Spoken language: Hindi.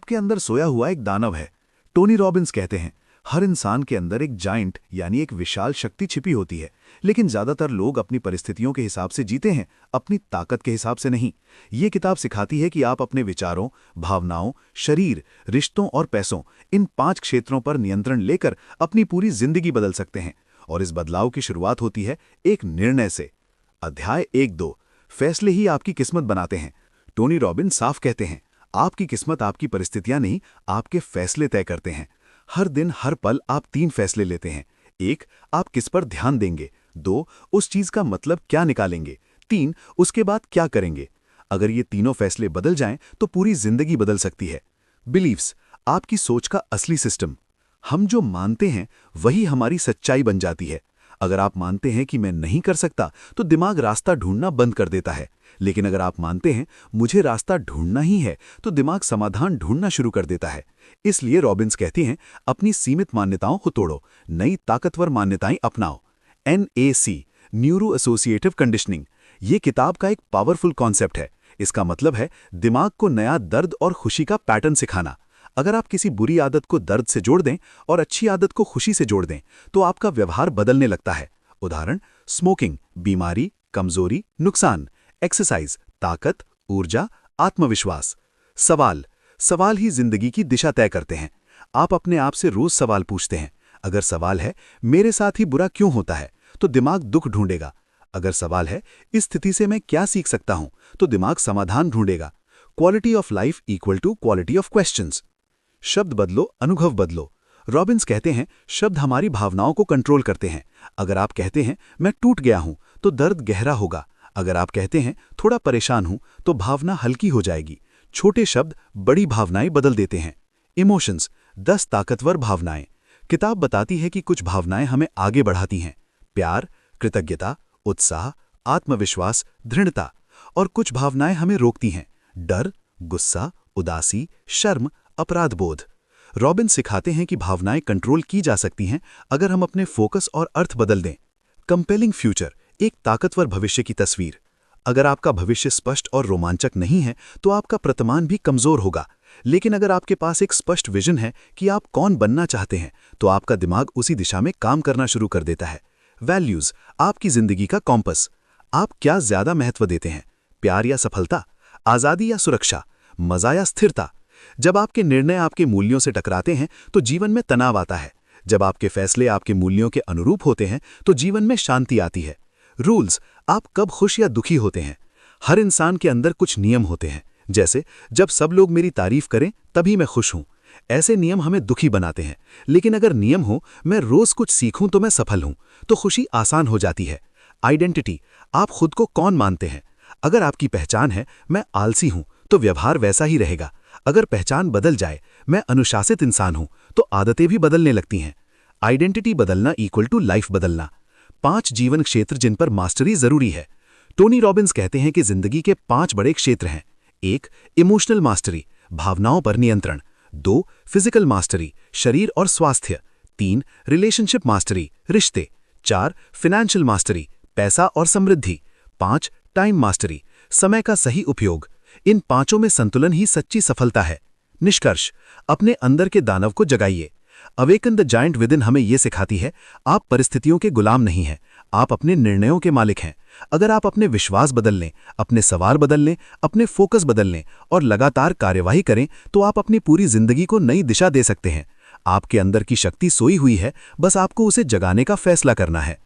आपके अंदर सोया हुआ एक दानव है। टोनी रॉबिन्स कहते हैं, हर इंसान के अंदर एक जाइंट यानी एक विशाल शक्ति छिपी होती है, लेकिन ज्यादातर लोग अपनी परिस्थितियों के हिसाब से जीते हैं, अपनी ताकत के हिसाब से नहीं। ये किताब सिखाती है कि आप अपने विचारों, भावनाओं, शरीर, रिश्तों और पैसों, इन 5 क्षेत्रों पर नियंत्रण लेकर अपनी पूरी जिंदगी बदल सकते हैं। और इस बदलाव की शुरुआत होती है एक निर्णय से। अध्याय 1-2, फैसले ही आपकी किस्मत बनाते हैं। टोनी रॉबिन्स साफ कहते हैं, आपकी किस्मत आपकी परिस्थितियां नहीं, आपके फैसले तय करते हैं। हर दिन हर पल आप 3 फैसले लेते हैं। 1, आप किस पर ध्यान देंगे। 2, उस चीज का मतलब क्या निकालेंगे। 3, उसके बाद क्या करेंगे। अगर ये तीनों फैसले बदल जाएं तो पूरी जिंदगी बदल सकती है। बिलीव्स, आपकी सोच का असली सिस्टम। हम जो मानते हैं वही हमारी सच्चाई बन जाती है। अगर आप मानते हैं कि मैं नहीं कर सकता तो दिमाग रास्ता ढूंढना बंद कर देता है। लेकिन अगर आप मानते हैं मुझे रास्ता ढूंढना ही है तो दिमाग समाधान ढूंढना शुरू कर देता है। इसलिए रॉबिन्स कहती हैं, अपनी सीमित मान्यताओं को तोड़ो, नई ताकतवर मान्यताएं अपनाओ। NAC, न्यूरो एसोसिएटिव कंडीशनिंग, ये किताब का एक पावरफुल कॉन्सेप्ट है। इसका मतलब है दिमाग को नया दर्द और खुशी का पैटर्न सिखाना। अगर आप किसी बुरी आदत को दर्द से जोड़ दें और अच्छी आदत को खुशी से जोड़ दें तो आपका व्यवहार बदलने लगता है। उदाहरण, स्मोकिंग बीमारी, कमजोरी, नुकसान। एक्सरसाइज ताकत, ऊर्जा, आत्मविश्वास। सवाल ही जिंदगी की दिशा तय करते हैं। आप अपने आप से रोज सवाल पूछते हैं। अगर सवाल है मेरे साथ ही बुरा क्यों होता है, तो दिमाग दुख ढूंढेगा। अगर सवाल है इस स्थिति से मैं क्या सीख सकता हूं, तो दिमाग समाधान ढूंढेगा। Quality of life equal to quality of questions. शब्द बदलो, अनुभव बदलो। रॉबिन्स कहते हैं, शब्द हमारी भावनाओं को कंट्रोल करते हैं। अगर आप कहते हैं मैं टूट गया हूं तो दर्द गहरा होगा। अगर आप कहते हैं थोड़ा परेशान हूं तो भावना हल्की हो जाएगी। छोटे शब्द बड़ी भावनाएं बदल देते हैं। इमोशंस, 10 ताकतवर भावनाएं। किताब बताती है कि कुछ भावनाएं हमें आगे बढ़ाती हैं, प्यार, कृतज्ञता, उत्साह, आत्मविश्वास, दृढ़ता। और कुछ भावनाएं हमें रोकती हैं, डर, गुस्सा, उदासी, शर्म, अपराध बोध। रॉबिन्स सिखाते हैं कि भावनाएं कंट्रोल की जा सकती हैं अगर हम अपने फोकस और अर्थ बदल दें। कंपेलिंग फ्यूचर, एक ताकतवर भविष्य की तस्वीर। अगर आपका भविष्य स्पष्ट और रोमांचक नहीं है तो आपका वर्तमान भी कमजोर होगा। लेकिन अगर आपके पास एक स्पष्ट विजन है कि आप कौन बनना चाहते हैं तो आपका दिमाग उसी दिशा में काम करना शुरू कर देता है। वैल्यूज, आपकी जिंदगी का कॉम्पस। आप क्या ज्यादा महत्व देते हैं, प्यार या सफलता, आजादी या सुरक्षा, मजा या स्थिरता। जब आपके निर्णय आपके मूल्यों से टकराते हैं तो जीवन में तनाव आता है। जब आपके फैसले आपके मूल्यों के अनुरूप होते हैं तो जीवन में शांति आती है। रूल्स, आप कब खुश या दुखी होते हैं। हर इंसान के अंदर कुछ नियम होते हैं, जैसे जब सब लोग मेरी तारीफ करें तभी मैं खुश हूं। ऐसे नियम हमें दुखी बनाते हैं। लेकिन अगर नियम हो मैं रोज कुछ सीखूं तो मैं सफल हूं, तो खुशी आसान हो जाती है। आइडेंटिटी, आप खुद को कौन मानते हैं। अगर आपकी पहचान है मैं आलसी हूं तो व्यवहार वैसा ही रहेगा। अगर पहचान बदल जाए मैं अनुशासित इंसान हूं तो आदतें भी बदलने लगती हैं। आइडेंटिटी बदलना इक्वल टू लाइफ बदलना। 5 जीवन क्षेत्र जिन पर मास्टरी जरूरी है। टोनी रॉबिन्स कहते हैं कि जिंदगी के 5 बड़े क्षेत्र हैं। 1, इमोशनल मास्टरी, भावनाओं पर नियंत्रण। 2, फिजिकल मास्टरी, शरीर और स्वास्थ्य। 3, रिलेशनशिप मास्टरी, रिश्ते। 4, फाइनेंशियल मास्टरी, पैसा और समृद्धि। 5, टाइम मास्टरी, समय का सही उपयोग। इन 5 में संतुलन ही सच्ची सफलता है। निष्कर्ष, अपने अंदर के दानव को जगाइए। अवेकन द जायंट विदिन हमें यह सिखाती है, आप परिस्थितियों के गुलाम नहीं हैं, आप अपने निर्णयों के मालिक हैं। अगर आप अपने विश्वास बदल लें, अपने सवाल बदल लें, अपने फोकस बदल लें और लगातार कार्यवाही करें तो आप अपनी पूरी जिंदगी को नई दिशा दे सकते हैं। आपके अंदर की शक्ति सोई हुई है, बस आपको उसे जगाने का फैसला करना है।